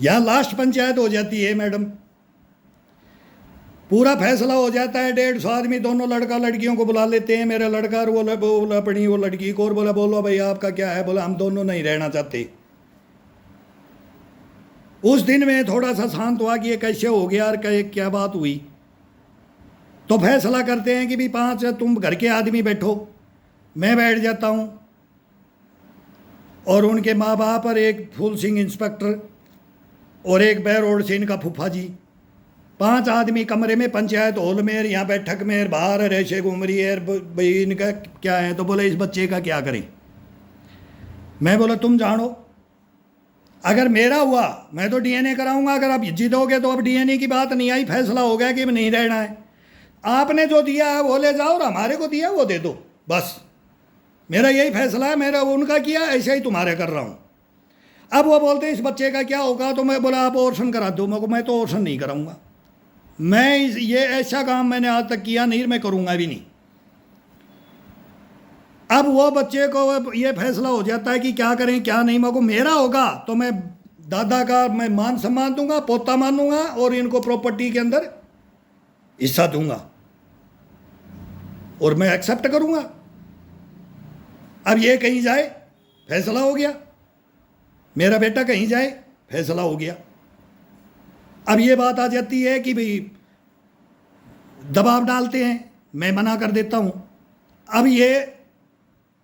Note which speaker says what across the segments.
Speaker 1: यहाँ लास्ट पंचायत हो जाती है मैडम, पूरा फैसला हो जाता है, 150 आदमी दोनों लड़का लड़कियों को बुला लेते हैं, मेरा लड़का और बोला अपनी वो लड़की को, और बोला बोलो भाई आपका क्या है, बोला हम दोनों नहीं रहना चाहते। उस दिन में थोड़ा सा शांत हुआ कि ये कैसे हो गया और क्या बात हुई। तो फैसला करते हैं कि भी 5 तुम घर के आदमी बैठो, मैं बैठ जाता हूँ, और उनके माँ बाप और एक फूल सिंह इंस्पेक्टर और एक बैरोड से इनका फूफा जी, 5 आदमी कमरे में पंचायत हॉल में, यहाँ बैठक में, बाहर रेशे घूम रही है, भाई इनका क्या है। तो बोले इस बच्चे का क्या करें। मैं बोला तुम जानो, अगर मेरा हुआ मैं तो डीएनए कराऊंगा, अगर आप जीतोगे तो अब डीएनए की बात नहीं आई, फैसला हो गया कि नहीं रहना है। आपने जो दिया है वो ले जाओ और हमारे को दिया वो दे दो, बस मेरा यही फैसला है, मेरा उनका किया ऐसे ही तुम्हारे कर रहा हूँ। अब वो बोलते हैं इस बच्चे का क्या होगा, तो मैं बोला आप ऑर्सन करा दो। मैं तो ऑर्सन नहीं कराऊंगा, मैं ये ऐसा काम मैंने आज तक किया नहीं, मैं करूँगा भी नहीं। अब वो बच्चे को ये फैसला हो जाता है कि क्या करें क्या नहीं। मेरे को मेरा होगा तो मैं दादा का मैं मान सम्मान दूंगा, पोता मानूंगा, और इनको प्रॉपर्टी के अंदर हिस्सा दूंगा और मैं एक्सेप्ट करूंगा। अब ये कहीं जाए फैसला हो गया, मेरा बेटा कहीं जाए फैसला हो गया। अब ये बात आ जाती है कि भाई दबाव डालते हैं, मैं मना कर देता हूं। अब ये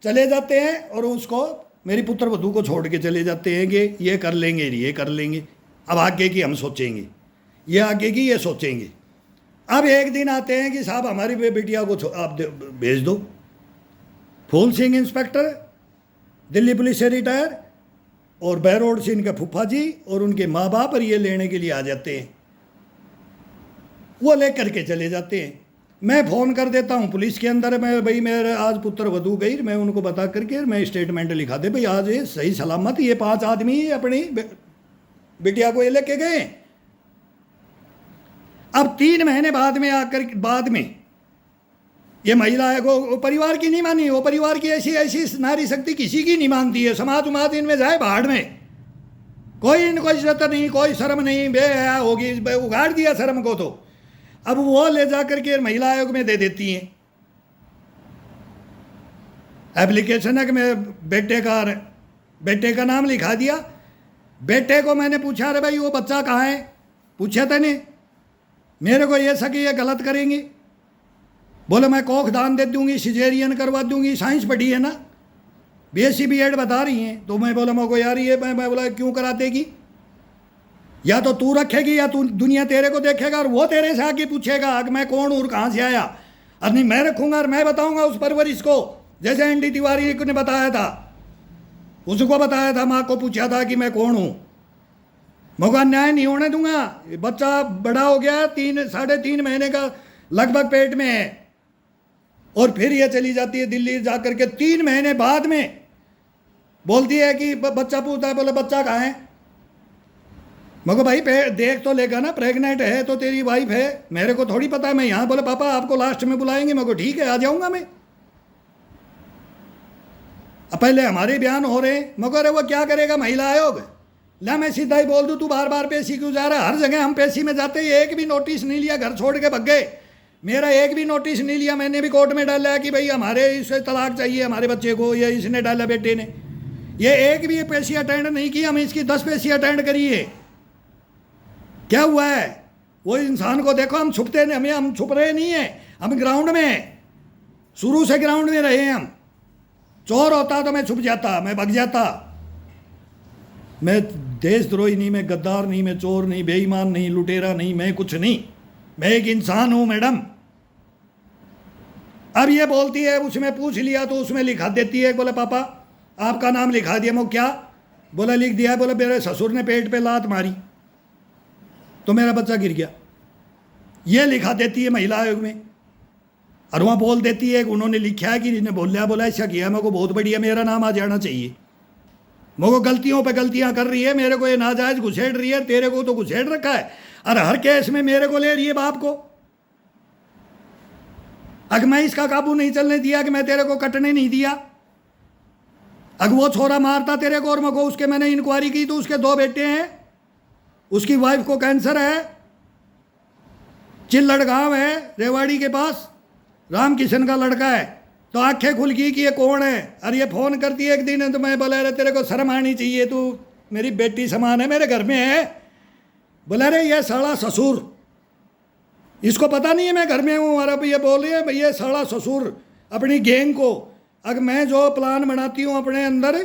Speaker 1: चले जाते हैं और उसको मेरी पुत्र वधू को छोड़ के चले जाते हैं कि ये कर लेंगे ये कर लेंगे, अब आगे की हम सोचेंगे, ये आगे की ये सोचेंगे। अब एक दिन आते हैं कि साहब हमारी बेटिया को आप भेज दो। फूल सिंह इंस्पेक्टर दिल्ली पुलिस से रिटायर और बैरोड से इनका फूफा जी और उनके माँ बाप और ये लेने के लिए आ जाते हैं। वो लेकर के चले जाते हैं। मैं फ़ोन कर देता हूँ पुलिस के अंदर, मैं भाई मेरे आज पुत्र वधू गई, मैं उनको बता करके मैं स्टेटमेंट लिखा दे भाई आज ये सही सलामत ये 5 आदमी अपनी बिटिया को ये लेके गए। अब 3 महीने बाद में ये महिला है वो परिवार की नहीं मानी, वो परिवार की ऐसी नारी शक्ति किसी की नहीं मानती है। समाज उमाज इनमें जाए बाहर में, कोई इनको इज्जत नहीं, कोई शर्म नहीं, बेहया होगी, उगाड़ दिया शर्म को। तो अब वो ले जाकर के महिला आयोग में दे देती हैं एप्लीकेशन है कि मैं बेटे का नाम लिखा दिया। बेटे को मैंने पूछा अरे भाई वो बच्चा कहाँ है, पूछा था नहीं, मेरे को ये सके ये गलत करेंगे। बोले मैं कोख दान दे दूंगी, सिजेरियन करवा दूंगी, साइंस पढ़ी है ना, बीएससी बीएड बता रही हैं। तो मैं बोला मेरे को यार ये मैं बोला क्यों करा देगी, या तो तू रखेगी या तू दुनिया तेरे को देखेगा और वो तेरे से आके पूछेगा कि मैं कौन हूँ और कहाँ से आया। और नहीं मैं रखूँगा और मैं बताऊँगा उस परवरिश को, जैसे एनडी तिवारी ने बताया था, उसको बताया था, माँ को पूछा था कि मैं कौन हूँ। मौका न्याय नहीं होने दूंगा। बच्चा बड़ा हो गया, 3.5 महीने का लगभग पेट में है, और फिर ये चली जाती है दिल्ली जाकर के 3 महीने बाद में बोलती है कि बच्चा पूछता है, बोले बच्चा कहाँ है। मगर भाई देख तो लेगा ना, प्रेग्नेंट है तो तेरी वाइफ है, मेरे को थोड़ी पता है। मैं यहाँ बोले पापा आपको लास्ट में बुलाएंगे, मगर ठीक है आ जाऊँगा मैं। अब पहले हमारे बयान हो रहे हैं, मगर वो क्या करेगा महिला आयोग। ला मैं सीधा ही बोल दूँ तू बार बार पेशी क्यों जा रहा है, हर जगह हम पेशी में जाते हैं, एक भी नोटिस नहीं लिया, घर छोड़ के भग गए, मेरा एक भी नोटिस नहीं लिया। मैंने भी कोर्ट में डाला कि भाई हमारे इसे तलाक चाहिए हमारे बच्चे को, या इसने डाला बेटे ने, ये एक भी पेशी अटेंड नहीं की, हम इसकी 10 पेशी अटेंड करी है। क्या हुआ है वो इंसान को देखो, हम छुपते नहीं, हम छुप रहे नहीं हैं, हम ग्राउंड में हैं, शुरू से ग्राउंड में रहे हैं हम। चोर होता तो मैं छुप जाता, मैं भग जाता। मैं देशद्रोही नहीं, मैं गद्दार नहीं, मैं चोर नहीं, बेईमान नहीं, लुटेरा नहीं, मैं कुछ नहीं, मैं एक इंसान हूं मैडम। अब ये बोलती है, उसमें पूछ लिया तो उसमें लिखा देती है, बोले पापा आपका नाम लिखा दिया। मैं क्या बोला, लिख दिया। बोला मेरे ससुर ने पेट पे लात मारी तो मेरा बच्चा गिर गया, ये लिखा देती है महिला आयोग में। और वहाँ बोल देती है, उन्होंने लिखा है कि इन्हें बोला ऐसा किया, मेरे को बहुत बढ़िया मेरा नाम आ जाना चाहिए। मेरे को गलतियों पे गलतियां कर रही है, मेरे को ये नाजायज घुसेड़ रही है, तेरे को तो घुसेड़ रखा है, और हर केस में मेरे को ले रही है बाप को। अगर मैं इसका काबू नहीं चलने दिया कि मैं तेरे को कटने नहीं दिया, अगर वो छोरा मारता तेरे को और मेरे को उसके मैंने इंक्वायरी की तो उसके 2 बेटे हैं, उसकी वाइफ को कैंसर है, चिल्लड़ गांव है रेवाड़ी के पास, राम किशन का लड़का है। तो आंखें खुल गई कि ये कौन है। अरे ये फ़ोन करती है एक दिन, तो मैं बोला अरे तेरे को शर्म आनी चाहिए, तू मेरी बेटी समान है, मेरे घर में है। बोला अरे ये साला ससुर, इसको पता नहीं है मैं घर में हूँ। और अब ये बोल रही है ये साला ससुर अपनी गैंग को, अगर मैं जो प्लान बनाती हूँ अपने अंदर,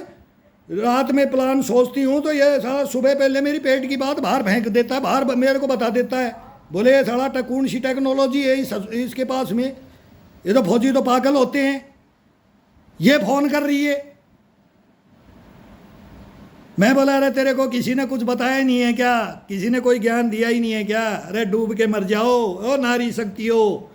Speaker 1: रात में प्लान सोचती हूँ, तो ये साला सुबह पहले मेरी पेट की बात बाहर फेंक देता है, बाहर मेरे को बता देता है। बोले ये साला कौन सी टेक्नोलॉजी है इसके पास में, ये तो फौजी तो पागल होते हैं। ये फ़ोन कर रही है। मैं बोला अरे तेरे को किसी ने कुछ बताया नहीं है क्या, किसी ने कोई ज्ञान दिया ही नहीं है क्या? अरे डूब के मर जाओ, ओ नारी शक्ति हो,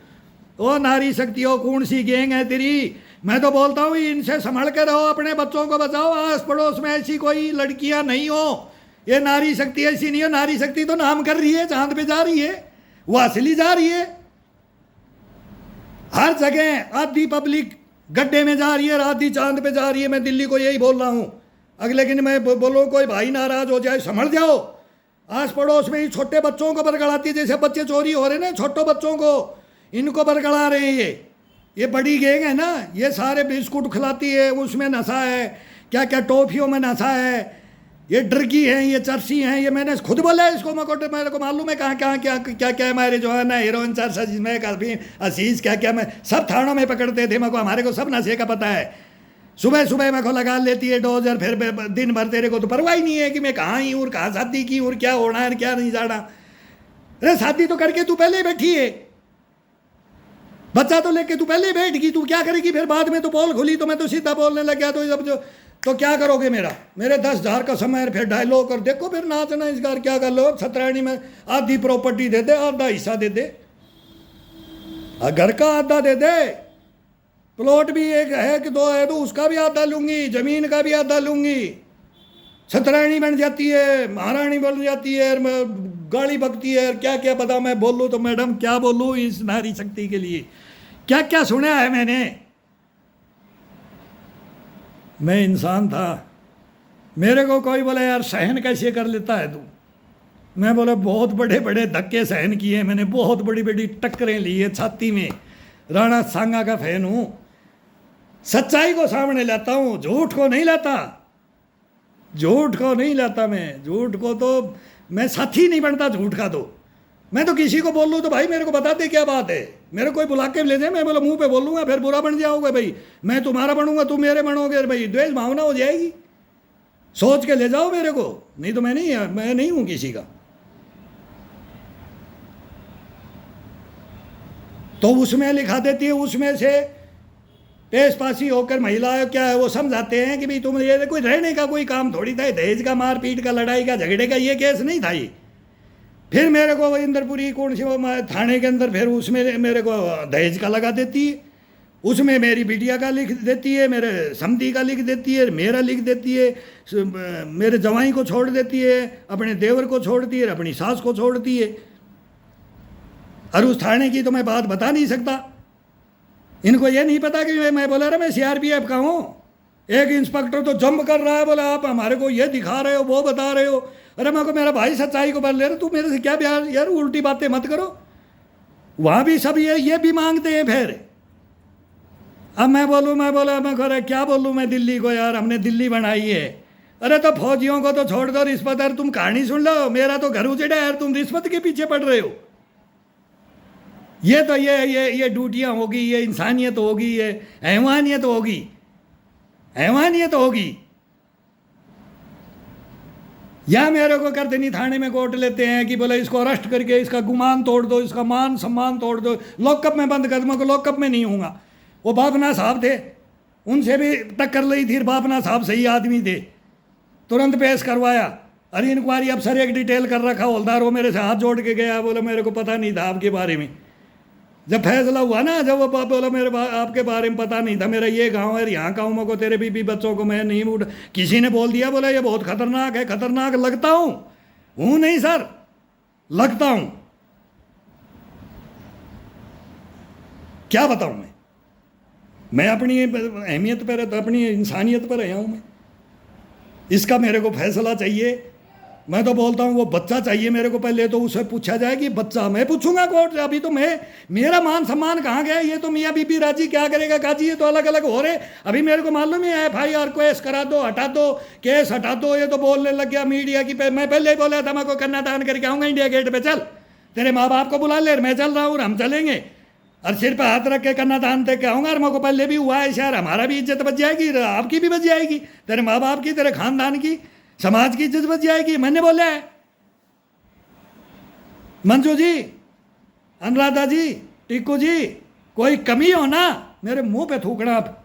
Speaker 1: ओ नारी शक्ति हो, कौन सी गैंग है तेरी? मैं तो बोलता हूँ इनसे संभल के रहो, अपने बच्चों को बचाओ, आस पड़ोस में ऐसी कोई लड़कियां नहीं हो। ये नारी शक्ति ऐसी नहीं है, नारी शक्ति तो नाम कर रही है, चांद पे जा रही है, वो असली जा रही है। हर जगह आधी पब्लिक गड्ढे में जा रही है, आधी चांद पे जा रही है। मैं दिल्ली को यही बोल रहा हूँ। अगले दिन मैं बोलूँ कोई भाई नाराज हो जाए, संभल जाओ। आस पड़ोस में ही छोटे बच्चों को बरगड़ाती है, जैसे बच्चे चोरी हो रहे ना, छोटे बच्चों को इनको बरगड़ा रहे हैं। ये बड़ी गैंग है ना, ये सारे बिस्कुट खिलाती है, उसमें नशा है, क्या क्या टॉफियों में नशा है, ये ड्रगी हैं, ये चरसी हैं। ये मैंने खुद बोला है इसको, मेरे को मालूम है कहाँ कहाँ क्या क्या क्या हमारे जो है ना हीरोइन चरसा, जिसमें काफी असीज क्या क्या, मैं सब थानों में पकड़ते थे मेरे को, हमारे को सब नशे का पता है। सुबह सुबह मेरे को लगा लेती है डोजर, फिर दिन भर तेरे को तो परवाह ही नहीं है कि मैं कहाँ ही हूँ, कहाँ शादी की हूँ, क्या होना है क्या नहीं जाना। अरे शादी तो करके तू पहले बैठी है, बच्चा तो लेके तू पहले बैठ गई, तू क्या करेगी फिर बाद में? तो पोल खुली तो मैं तो सीधा बोलने लग गया। तो जब जो तो क्या करोगे मेरे 10,000 का समय है, फिर डायलॉग कर देखो, फिर नाचना इस बार क्या कर लो, सतराणी में आधी प्रॉपर्टी दे दे, आधा हिस्सा दे दे, घर का आधा दे दे, प्लॉट भी एक है कि दो है तो उसका भी आधा लूंगी, जमीन का भी आधा लूंगी। सतराणी बन जाती है, महारानी बन जाती है, गाड़ी बकती है, क्या क्या पता। मैं बोलूँ तो मैडम क्या बोलूँ इस नारी शक्ति के लिए, क्या क्या सुना है मैंने। मैं इंसान था, मेरे को कोई बोला यार सहन कैसे कर लेता है तू? मैं बोला बहुत बड़े बड़े धक्के सहन किए मैंने, बहुत बड़ी बड़ी टक्करें ली है छाती में। राणा सांगा का फैन हूँ, सच्चाई को सामने लाता हूँ, झूठ को नहीं लाता, झूठ को नहीं लाता मैं। झूठ को तो मैं साथी नहीं बनता झूठ का। तो मैं तो किसी को बोल लूँ तो भाई मेरे को बता दे क्या बात है, मेरे कोई बुला के ले जाए, मैं बोला मुंह पे बोलूँगा फिर बुरा बन जाओगे भाई, मैं तुम्हारा बनूंगा तुम मेरे बनोगे भाई, द्वेष भावना हो जाएगी। सोच के ले जाओ मेरे को, नहीं तो मैं नहीं हूँ किसी का। तो उसमें लिखा देती है, उसमें से पेश पासी होकर महिला क्या है वो समझाते हैं कि भाई तुम ये कोई रहने का कोई काम थोड़ी था, दहेज का, मारपीट का, लड़ाई का, झगड़े का ये केस नहीं था ये। फिर मेरे को इंद्रपुरी कौन सी थाने के अंदर फिर उसमें मेरे को दहेज का लगा देती है, उसमें मेरी बिटिया का लिख देती है, मेरे समधी का लिख देती है, मेरा लिख देती है, मेरे जवाई को छोड़ देती है, अपने देवर को छोड़ती है, अपनी सास को छोड़ती है। और उस थाने की तो मैं बात बता नहीं सकता। इनको ये नहीं पता कि मैं बोला रहा मैं सीआरपीएफ का हूँ। एक इंस्पेक्टर तो जंप कर रहा है, बोला आप हमारे को ये दिखा रहे हो, वो बता रहे हो। अरे मैं को मेरा भाई सच्चाई को बोल ले रहा, तू मेरे से क्या प्यार यार, उल्टी बातें मत करो। वहाँ भी सब ये भी मांगते हैं। फिर अब मैं बोला मैं कह क्या बोलूँ मैं दिल्ली को, यार हमने दिल्ली बनाई है। अरे तो फौजियों को तो छोड़ दो, रिश्वत यार तुम कहानी सुन लो, मेरा तो घर उजड़ा यार, तुम रिश्वत के पीछे पड़ रहे हो। ये तो ये ड्यूटियाँ होगी, ये इंसानियत होगी, ये हैवानियत होगी, हैवानियत होगी। या मेरे को करदनी थाने में कोर्ट लेते हैं कि बोले इसको अरेस्ट करके इसका गुमान तोड़ दो, इसका मान सम्मान तोड़ दो, लॉकअप में बंद कर दो। मैं को लॉकअप में नहीं हूँगा। वो बापना साहब थे, उनसे भी टक्कर ली थी, बापना साहब सही आदमी थे, तुरंत पेश करवाया। अरे इंक्वायरी अफसर एक डिटेल कर रखा, हवलदार वो मेरे से हाथ जोड़ के गया, बोले मेरे को पता नहीं था आपके बारे में। जब फैसला हुआ ना, जब वो बोला मेरे आपके बारे में पता नहीं था, मेरा ये गांव है, यहाँ का हूँ, मैं को तेरे बीबी बच्चों को मैं नहीं उठ, किसी ने बोल दिया, बोला ये बहुत खतरनाक है। खतरनाक लगता हूँ नहीं सर, लगता हूँ। क्या बताऊँ मैं अपनी अहमियत पर, अपनी इंसानियत पर आया हूँ मैं। इसका मेरे को फैसला चाहिए। मैं तो बोलता हूँ वो बच्चा चाहिए मेरे को, पहले तो उसे पूछा जाए कि बच्चा, मैं पूछूंगा कोर्ट से। अभी तो मेरा मान सम्मान कहाँ गया? ये तो मियाँ बीबी राजी, क्या करेगा काजी, ये तो अलग अलग हो रहे। अभी मेरे को मालूम ही है FIR केस करा दो, हटा दो, केस हटा दो। ये तो बोलने लग गया मीडिया की मैं पहले ही बोला था मैं को कन्यादान करके आऊँगा इंडिया गेट पे, चल तेरे माँ बाप को बुला ले, मैं चल रहा हूँ, हम चलेंगे, और सिर पे हाथ रख के कन्यादान दे के आऊँगा। और मेरे को पहले भी हुआ है शहर, हमारा भी इज्जत बच जाएगी, आपकी भी बच जाएगी, तेरे माँ बाप की, तेरे खानदान की, समाज की इज्जत बच जाएगी। मैंने बोला है। मंजू जी, अनुराधा जी, टीकू जी, कोई कमी हो ना मेरे मुंह पे थूकना, आप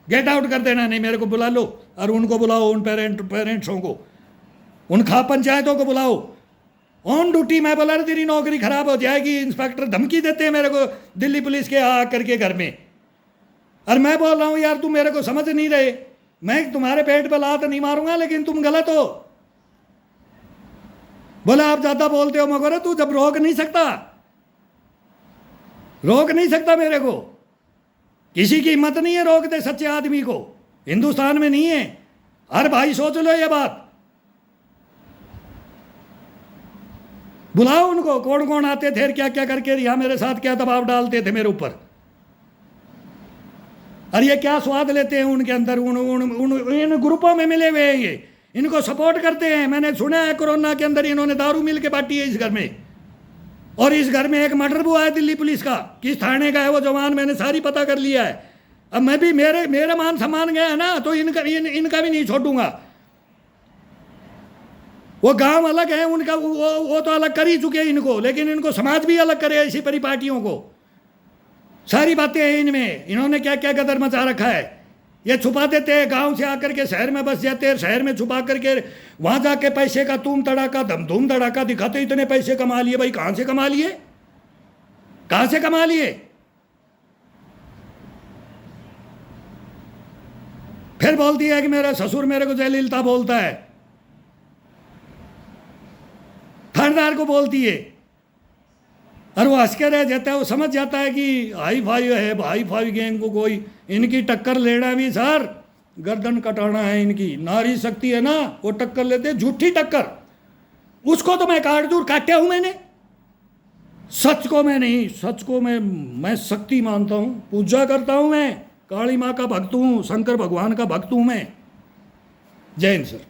Speaker 1: गेट आउट कर देना, नहीं मेरे को बुला लो, और उनको बुलाओ, उन पेरेंट्सों को, उन पंचायतों को बुलाओ ऑन ड्यूटी। मैं बोला तेरी नौकरी खराब हो जाएगी, इंस्पेक्टर धमकी देते हैं मेरे को दिल्ली पुलिस के आ करके घर में। और मैं बोल रहा हूँ यार तुम मेरे को समझ नहीं रहे, मैं तुम्हारे पेट पे लात नहीं मारूंगा लेकिन तुम गलत हो। बोला आप ज्यादा बोलते हो मगर तू जब रोक नहीं सकता मेरे को, किसी की हिम्मत नहीं है रोक दे सच्चे आदमी को, हिंदुस्तान में नहीं है। हर भाई सोच लो ये बात, बुलाओ उनको, कौन कौन आते थे, क्या क्या करके यहाँ मेरे साथ क्या दबाव डालते थे मेरे ऊपर, और ये क्या स्वाद लेते हैं उनके अंदर, इन ग्रुपों में मिले हुए हैं, ये इनको सपोर्ट करते हैं। मैंने सुना है कोरोना के अंदर इन्होंने दारू मिल के बांटी है इस घर में, और इस घर में एक मर्डर हुआ है दिल्ली पुलिस का, किस थाने का है वो जवान, मैंने सारी पता कर लिया है। अब मैं भी मेरा मान सम्मान गया है ना, तो इनका भी नहीं छोड़ूंगा। वो गांव अलग है उनका, वो तो अलग कर ही चुके हैं इनको, लेकिन इनको समाज भी अलग करे ऐसी परिपाटियों को। सारी बातें हैं इनमें, इन्होंने क्या क्या गदर मचा रखा है। ये छुपा देते हैं, गांव से आकर के शहर में बस जाते हैं, शहर में छुपा करके वहां जाके पैसे का धूम धड़ाका दिखाते, इतने पैसे कमा लिए। भाई कहां से कमा लिए, कहां से कमा लिए? फिर बोलती है कि मेरा ससुर मेरे को जयललिता बोलता है, थानेदार को बोलती है, और वो हंस के रह जाता है। वो समझ जाता है कि हाई फाई गैंग को कोई इनकी टक्कर लेना भी सर, गर्दन कटाना है इनकी, नारी शक्ति है ना, वो टक्कर लेते, झूठी टक्कर, उसको तो मैं काट दूर काटा हूं मैंने, सच को मैं नहीं, सच को मैं शक्ति मानता हूं, पूजा करता हूं, मैं काली माँ का भक्त हूं, शंकर भगवान का भक्त हूं मैं। जय हिंद सर।